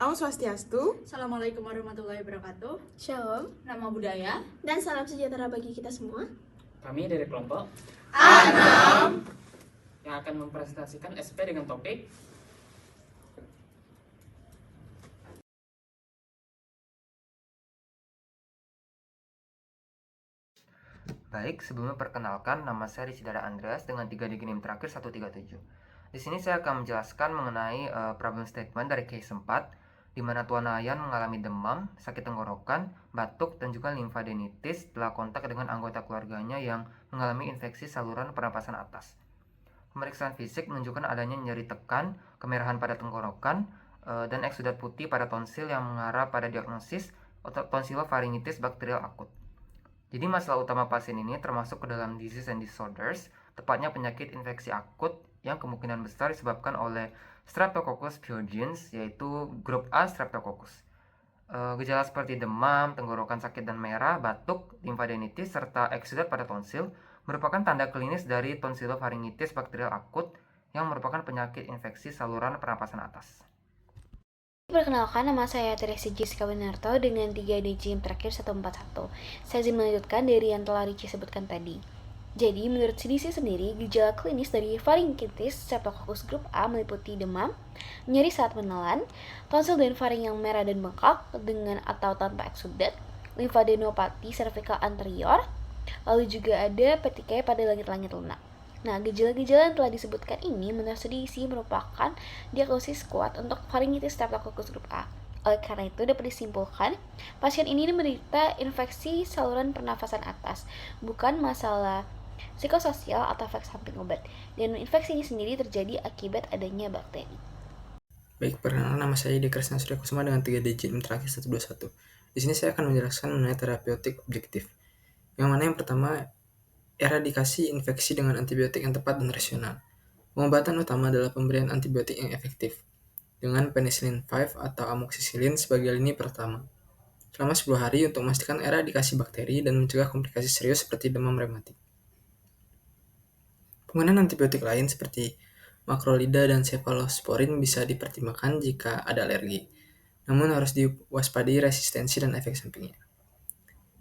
Om Swastiastu. Assalamualaikum warahmatullahi wabarakatuh. Shalom, Nama budaya. dan salam sejahtera bagi kita semua. Kami dari kelompok A6 yang akan mempresentasikan SP dengan topik Baik, sebelumnya perkenalkan, nama saya Rizidara Andreas dengan 3 digit NIM terakhir 137. Di sini saya akan menjelaskan mengenai problem statement dari case 4, di mana Tuan Ayan mengalami demam, sakit tenggorokan, batuk, dan juga limfadenitis setelah kontak dengan anggota keluarganya yang mengalami infeksi saluran pernapasan atas. Pemeriksaan fisik menunjukkan adanya nyeri tekan, kemerahan pada tenggorokan, dan eksudat putih pada tonsil yang mengarah pada diagnosis tonsilofaringitis bakterial akut. Jadi masalah utama pasien ini termasuk ke dalam disease and disorders, tepatnya penyakit infeksi akut yang kemungkinan besar disebabkan oleh Streptococcus pyogenes, yaitu grup A Streptococcus. Gejala seperti demam, tenggorokan sakit dan merah, batuk, limfadenitis, serta eksudat pada tonsil merupakan tanda klinis dari tonsilofaringitis bakterial akut yang merupakan penyakit infeksi saluran pernapasan atas. Perkenalkan, nama saya Teresa Jessica Winarto dengan 3 digit terakhir 141. Saya izin melanjutkan dari yang telah Ricci sebutkan tadi. Jadi, menurut CDC sendiri, gejala klinis dari faringitis Streptococcus grup A meliputi demam, nyeri saat menelan, tonsil dan faring yang merah dan bengkak dengan atau tanpa eksudat, limfadenopati cervical anterior, lalu juga ada petikaya pada langit-langit lunak. Nah, gejala-gejala yang telah disebutkan ini menurut CDC merupakan diagnosis kuat untuk faringitis Streptococcus grup A. Oleh karena itu, dapat disimpulkan, pasien ini menderita infeksi saluran pernafasan atas, bukan masalah psikososial atau efek samping obat. Dan infeksi ini sendiri terjadi akibat adanya bakteri. Baik, perkenalkan, nama saya Yudi Kresna Surya Kusuma dengan 3 digit NIM terakhir 121. Di sini saya akan menjelaskan mengenai terapeutik objektif. Yang mana yang pertama, eradikasi infeksi dengan antibiotik yang tepat dan rasional. Pengobatan utama adalah pemberian antibiotik yang efektif dengan penicillin 5 atau amoxicillin sebagai lini pertama selama 10 hari untuk memastikan eradikasi bakteri dan mencegah komplikasi serius seperti demam rematik. Penggunaan antibiotik lain seperti makrolida dan cephalosporin bisa dipertimbangkan jika ada alergi, namun harus diwaspadai resistensi dan efek sampingnya.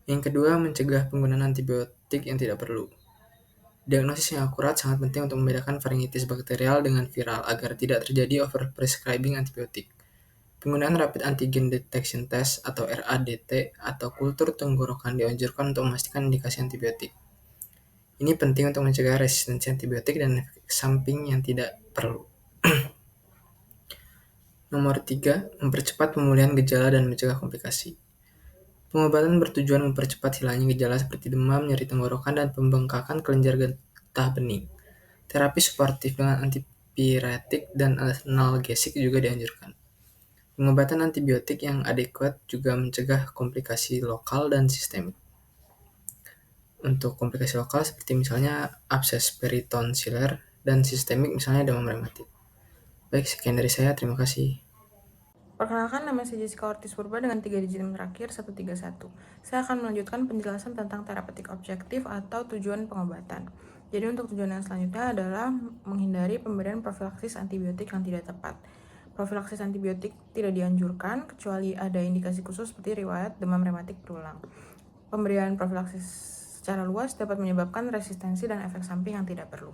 Yang kedua, mencegah penggunaan antibiotik yang tidak perlu. Diagnosis yang akurat sangat penting untuk membedakan faringitis bakterial dengan viral agar tidak terjadi overprescribing antibiotik. Penggunaan Rapid Antigen Detection Test atau RADT atau kultur tenggorokan dianjurkan untuk memastikan indikasi antibiotik. Ini penting untuk mencegah resistensi antibiotik dan efek samping yang tidak perlu. Nomor 3, mempercepat pemulihan gejala dan mencegah komplikasi. Pengobatan bertujuan mempercepat hilangnya gejala seperti demam, nyeri tenggorokan, dan pembengkakan kelenjar getah bening. Terapi suportif dengan antipiretik dan analgesik juga dianjurkan. Pengobatan antibiotik yang adekuat juga mencegah komplikasi lokal dan sistemik. Untuk komplikasi lokal seperti misalnya abses peritonsiler dan sistemik misalnya demam rematik. Baik, sekian dari saya. Terima kasih. Perkenalkan, nama saya Jessica Ortiz Purba dengan 3 digit NIM terakhir 131. Saya akan melanjutkan penjelasan tentang terapeutik objektif atau tujuan pengobatan. Jadi untuk tujuan yang selanjutnya adalah menghindari pemberian profilaksis antibiotik yang tidak tepat. Profilaksis antibiotik tidak dianjurkan kecuali ada indikasi khusus seperti riwayat demam rematik berulang. Pemberian profilaksis secara luas dapat menyebabkan resistensi dan efek samping yang tidak perlu.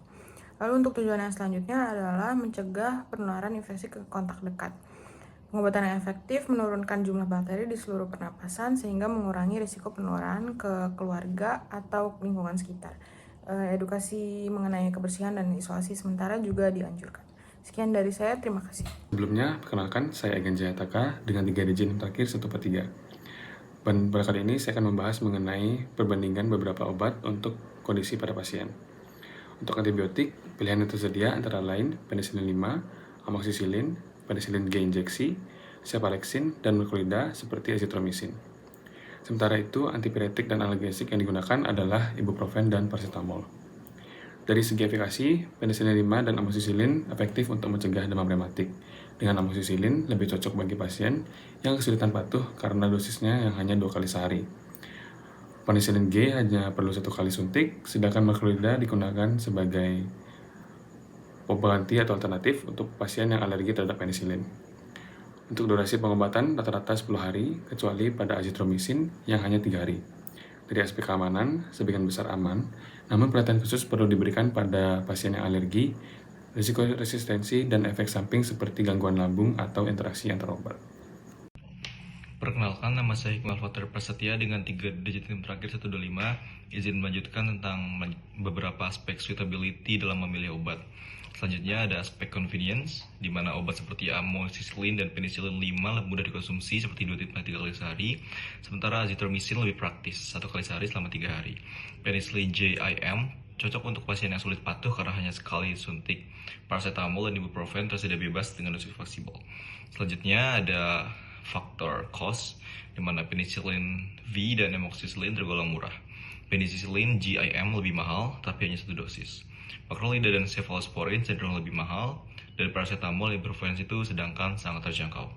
Lalu untuk tujuan yang selanjutnya adalah mencegah penularan infeksi ke kontak dekat. Pengobatan yang efektif menurunkan jumlah bakteri di seluruh pernapasan sehingga mengurangi risiko penularan ke keluarga atau lingkungan sekitar. Edukasi mengenai kebersihan dan isolasi sementara juga dianjurkan. Sekian dari saya, terima kasih. Sebelumnya, perkenalkan, saya Egen Jayataka dengan 3 digit NIM terakhir 143. Dan pada kali ini saya akan membahas mengenai perbandingan beberapa obat untuk kondisi pada pasien. Untuk antibiotik, pilihan yang tersedia antara lain penicillin 5, amoxicillin, penicillin G injeksi, cefalexin, dan makrolida seperti azitromisin. Sementara itu, antipiretik dan analgesik yang digunakan adalah ibuprofen dan paracetamol. Dari segi efikasi, penicillin 5 dan amoxicillin efektif untuk mencegah demam rematik. Dengan amoxicillin lebih cocok bagi pasien yang kesulitan patuh karena dosisnya yang hanya 2 kali sehari. Penicillin G hanya perlu 1 kali suntik, sedangkan makrolida digunakan sebagai pengganti atau alternatif untuk pasien yang alergi terhadap penicillin. Untuk durasi pengobatan rata-rata 10 hari, kecuali pada azitromisin yang hanya 3 hari. Dari aspek keamanan, sebagian besar aman, namun perhatian khusus perlu diberikan pada pasien yang alergi, risiko resistensi, dan efek samping seperti gangguan lambung atau interaksi antar obat. Perkenalkan, nama saya Hikmal Fatir Prasetya dengan 3 digit NIM terakhir 125. Izin melanjutkan tentang beberapa aspek suitability dalam memilih obat. Selanjutnya ada aspek convenience, di mana obat seperti amoxicillin dan penicillin 5 lebih mudah dikonsumsi seperti 2,3 kali sehari, sementara azithromycin lebih praktis, 1 kali sehari selama 3 hari. Penicillin JIM cocok untuk pasien yang sulit patuh karena hanya sekali suntik. Paracetamol dan ibuprofen tersedia bebas dengan dosis fleksibel. Selanjutnya ada faktor cost, di mana penicillin V dan amoxicillin tergolong murah. Penicillin JIM lebih mahal, tapi hanya 1 dosis. Macrolida dan cephalosporin cenderung lebih mahal, dan paracetamol dan ibuprofen itu sedangkan sangat terjangkau.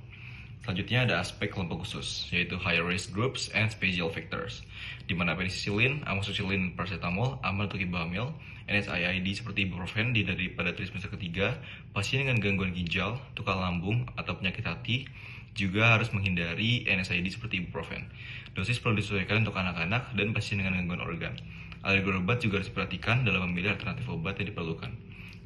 Selanjutnya ada aspek kelompok khusus, yaitu high risk groups and special factors, di mana penicillin, amoxicillin, dan paracetamol aman untuk ibu hamil, NSAID seperti ibuprofen pada trimester ketiga, pasien dengan gangguan ginjal, tukar lambung, atau penyakit hati, juga harus menghindari NSAID seperti ibuprofen. Dosis perlu disesuaikan untuk anak-anak dan pasien dengan gangguan organ. Alergi obat juga harus diperhatikan dalam memilih alternatif obat yang diperlukan.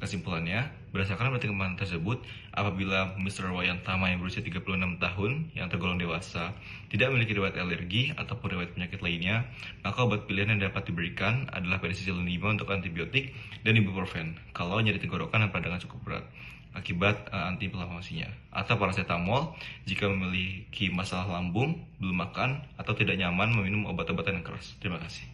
Kesimpulannya, berdasarkan pertimbangan tersebut, apabila Mr. Wayan Tama yang berusia 36 tahun, yang tergolong dewasa, tidak memiliki riwayat alergi ataupun riwayat penyakit lainnya, maka obat pilihan yang dapat diberikan adalah penicillin 5 untuk antibiotik dan ibuprofen, kalau nyeri tenggorokan dan peradangan cukup berat akibat antiinflamasinya, atau paracetamol jika memiliki masalah lambung, belum makan, atau tidak nyaman meminum obat-obatan yang keras. Terima kasih.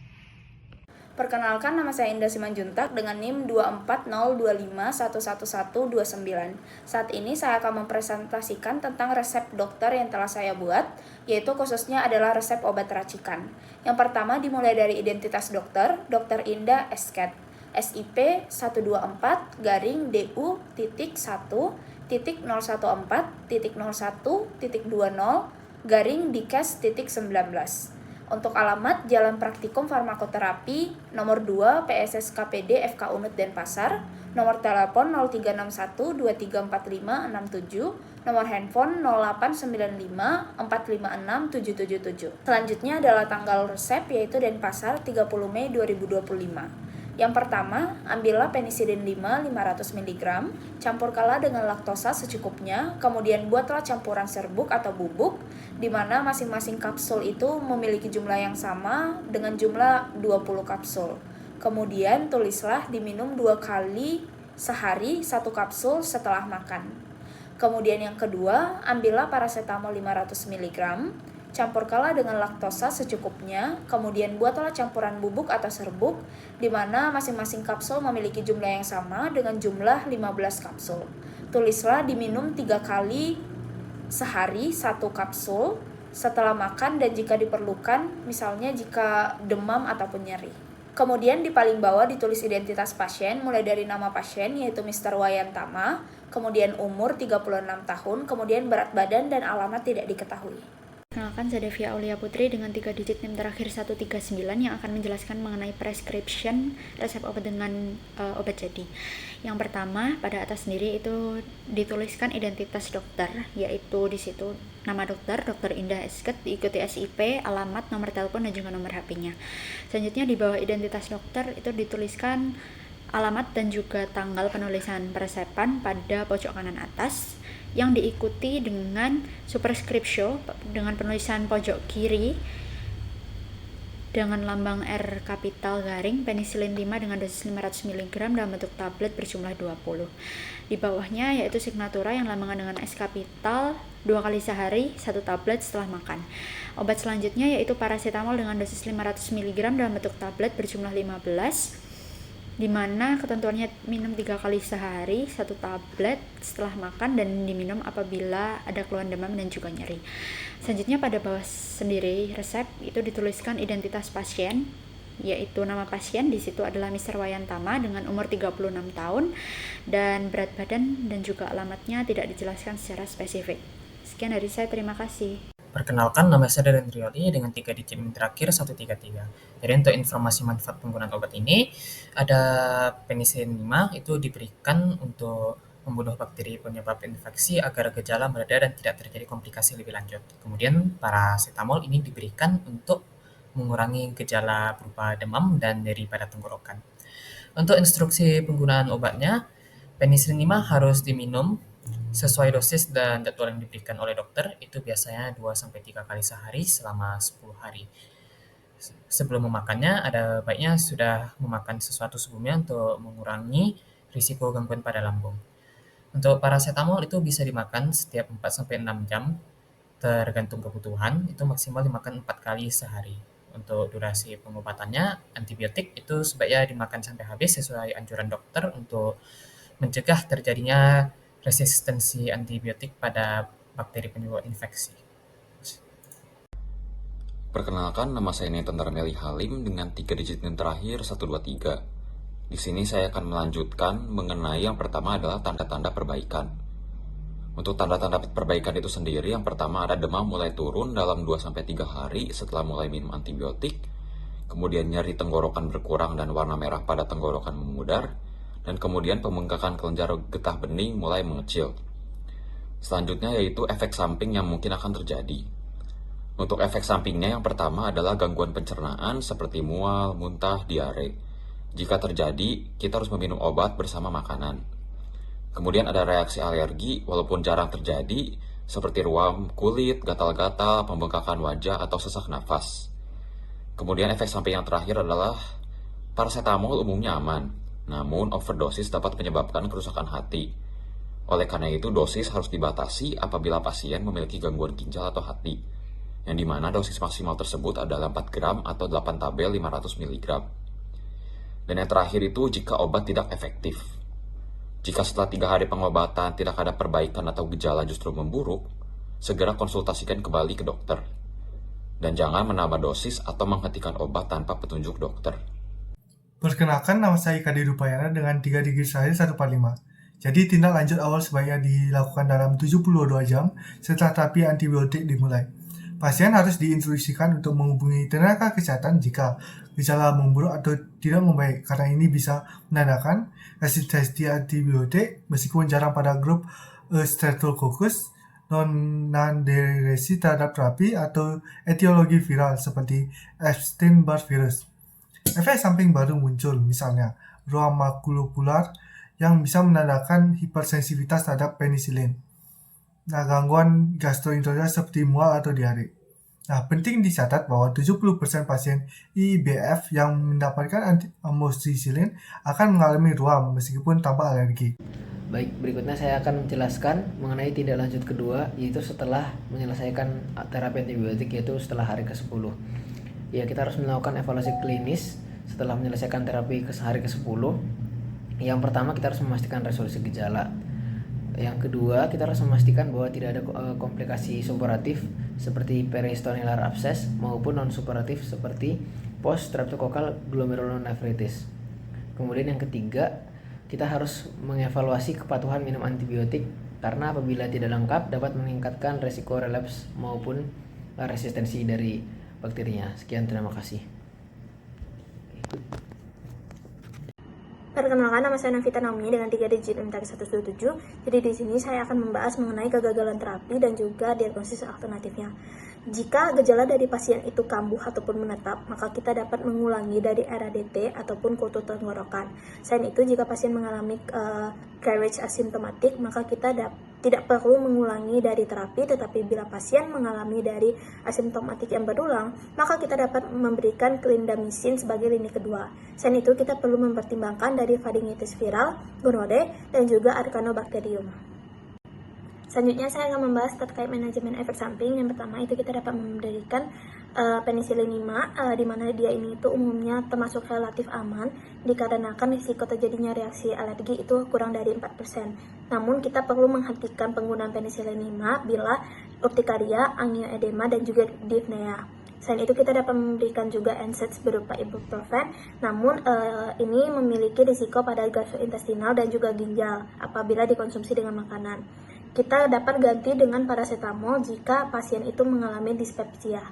Perkenalkan, nama saya Indah Simanjuntak dengan NIM 24025111129. Saat ini saya akan mempresentasikan tentang resep dokter yang telah saya buat, yaitu khususnya adalah resep obat racikan. Yang pertama dimulai dari identitas dokter, Dr. Indah Esket, SIP 124-DU.1.01.20-Dikes.19. Untuk alamat Jalan Praktikum Farmakoterapi nomor 2 PSSKPD FK Unut Denpasar, nomor telepon 0361 234567, nomor handphone 0895 456 777. Selanjutnya adalah tanggal resep, yaitu Denpasar 30 Mei 2025. Yang pertama, ambillah penicillin 5 500 mg, campurkanlah dengan laktosa secukupnya, kemudian buatlah campuran serbuk atau bubuk, di mana masing-masing kapsul itu memiliki jumlah yang sama dengan jumlah 20 kapsul. Kemudian tulislah diminum 2 kali sehari 1 kapsul setelah makan. Kemudian yang kedua, ambillah paracetamol 500 mg, campurkanlah dengan laktosa secukupnya, kemudian buatlah campuran bubuk atau serbuk, di mana masing-masing kapsul memiliki jumlah yang sama dengan jumlah 15 kapsul. Tulislah diminum 3 kali sehari 1 kapsul setelah makan dan jika diperlukan, misalnya jika demam ataupun nyeri. Kemudian di paling bawah ditulis identitas pasien, mulai dari nama pasien yaitu Mr. Wayan Tama, kemudian umur 36 tahun, kemudian berat badan dan alamat tidak diketahui. Perkenalkan, saya Devia Aulia Putri dengan 3 digit NIM terakhir 139 yang akan menjelaskan mengenai prescription resep obat dengan obat jadi. Yang pertama, pada atas sendiri itu dituliskan identitas dokter, yaitu di situ nama dokter, Dr. Indah Esket, diikuti SIP, alamat, nomor telepon, dan juga nomor HP-nya. Selanjutnya di bawah identitas dokter itu dituliskan alamat dan juga tanggal penulisan peresepan pada pojok kanan atas, yang diikuti dengan superscriptio dengan penulisan pojok kiri dengan lambang R kapital garing penicillin 5 dengan dosis 500 mg dalam bentuk tablet berjumlah 20. Di bawahnya yaitu signatura yang lambangkan dengan S kapital 2 kali sehari 1 tablet setelah makan. Obat selanjutnya yaitu paracetamol dengan dosis 500 mg dalam bentuk tablet berjumlah 15, di mana ketentuannya minum 3 kali sehari 1 tablet setelah makan dan diminum apabila ada keluhan demam dan juga nyeri. Selanjutnya pada bawah sendiri resep itu dituliskan identitas pasien, yaitu nama pasien di situ adalah Mr. Wayan Tama dengan umur 36 tahun dan berat badan dan juga alamatnya tidak dijelaskan secara spesifik. Sekian dari saya, terima kasih. Perkenalkan, nama saya Daren Trioli dengan 3 digit NIM terakhir 133. Jadi untuk informasi manfaat penggunaan obat ini, ada penicillin 5 itu diberikan untuk membunuh bakteri penyebab infeksi agar gejala mereda dan tidak terjadi komplikasi lebih lanjut. Kemudian parasetamol ini diberikan untuk mengurangi gejala berupa demam dan nyeri pada tenggorokan. Untuk instruksi penggunaan obatnya, penisilin 5 harus diminum sesuai dosis dan jadwal yang diberikan oleh dokter, itu biasanya 2-3 kali sehari selama 10 hari. Sebelum memakannya, ada baiknya sudah memakan sesuatu sebelumnya untuk mengurangi risiko gangguan pada lambung. Untuk parasetamol itu bisa dimakan setiap 4-6 jam, tergantung kebutuhan, itu maksimal dimakan 4 kali sehari. Untuk durasi pengobatannya, antibiotik itu sebaiknya dimakan sampai habis sesuai anjuran dokter untuk mencegah terjadinya resistensi antibiotik pada bakteri penyebab infeksi. Perkenalkan, nama saya Nathan Darmeli Halim dengan 3 digit NIM terakhir 123. Di sini saya akan melanjutkan mengenai yang pertama adalah tanda-tanda perbaikan. Untuk tanda-tanda perbaikan itu sendiri, yang pertama ada demam mulai turun dalam 2-3 hari setelah mulai minum antibiotik, kemudian nyeri tenggorokan berkurang dan warna merah pada tenggorokan memudar, dan kemudian pembengkakan kelenjar getah bening mulai mengecil. Selanjutnya yaitu efek samping yang mungkin akan terjadi. Untuk efek sampingnya yang pertama adalah gangguan pencernaan seperti mual, muntah, diare. Jika terjadi, kita harus meminum obat bersama makanan. Kemudian ada reaksi alergi, walaupun jarang terjadi, seperti ruam kulit, gatal-gatal, pembengkakan wajah, atau sesak nafas. Kemudian efek samping yang terakhir adalah parasetamol umumnya aman, namun overdosis dapat menyebabkan kerusakan hati. Oleh karena itu, dosis harus dibatasi apabila pasien memiliki gangguan ginjal atau hati, yang dimana dosis maksimal tersebut adalah 4 gram atau 8 tabel 500 mg. Dan yang terakhir itu jika obat tidak efektif. Jika setelah 3 hari pengobatan tidak ada perbaikan atau gejala justru memburuk, segera konsultasikan kembali ke dokter. Dan jangan menambah dosis atau menghentikan obat tanpa petunjuk dokter. Perkenalkan, nama saya Ika Rupayana dengan 3 digit terakhir 145. Jadi tindak lanjut awal sebaiknya dilakukan dalam 72 jam setelah terapi antibiotik dimulai. Pasien harus diinstruksikan untuk menghubungi tenaga kesehatan jika gejala memburuk atau tidak membaik, karena ini bisa menandakan resistensi antibiotik meskipun jarang pada grup Streptococcus, non-resi terhadap terapi, atau etiologi viral seperti Epstein-Barr virus. Efek samping baru muncul, misalnya ruam makulopular yang bisa menandakan hipersensitivitas terhadap penisilin. Nah, gangguan gastrointestinal seperti mual atau diare. Nah, penting dicatat bahwa 70% pasien IBF yang mendapatkan amoxicillin akan mengalami ruam meskipun tanpa alergi. Baik, berikutnya saya akan menjelaskan mengenai tindak lanjut kedua, yaitu setelah menyelesaikan terapi antibiotik, yaitu setelah hari ke-10. Ya, kita harus melakukan evaluasi klinis setelah menyelesaikan terapi hari ke-10. Yang pertama, kita harus memastikan resolusi gejala. Yang kedua, kita harus memastikan bahwa tidak ada komplikasi supuratif seperti peristoneal abscess maupun non-supuratif seperti post-streptococcal glomerulonefritis. Kemudian yang ketiga, kita harus mengevaluasi kepatuhan minum antibiotik karena apabila tidak lengkap dapat meningkatkan resiko relapse maupun resistensi dari bakterinya. Sekian, terima kasih. Perkenalkan, nama saya Navita Naomi dengan 3 digit NIM 127. Jadi di sini saya akan membahas mengenai kegagalan terapi dan juga diagnosis alternatifnya. Jika gejala dari pasien itu kambuh ataupun menetap, maka kita dapat mengulangi dari RADT ataupun kultur tenggorokan. Selain itu, jika pasien mengalami carriage asimptomatik, maka kita tidak perlu mengulangi dari terapi, tetapi bila pasien mengalami dari asimptomatik yang berulang, maka kita dapat memberikan clindamycin sebagai lini kedua. Selain itu, kita perlu mempertimbangkan dari pharyngitis viral, gonore, dan juga arcanobacterium. Selanjutnya saya akan membahas terkait manajemen efek samping. Yang pertama itu kita dapat memberikan penisilin 5, di mana dia ini itu umumnya termasuk relatif aman dikarenakan risiko terjadinya reaksi alergi itu kurang dari 4%. Namun kita perlu menghentikan penggunaan penisilin 5 bila urtikaria, angioedema, dan juga dyspnea. Selain itu kita dapat memberikan juga NSAIDs berupa ibuprofen, namun ini memiliki risiko pada gastrointestinal dan juga ginjal apabila dikonsumsi dengan makanan. Kita dapat ganti dengan parasetamol jika pasien itu mengalami dispepsia.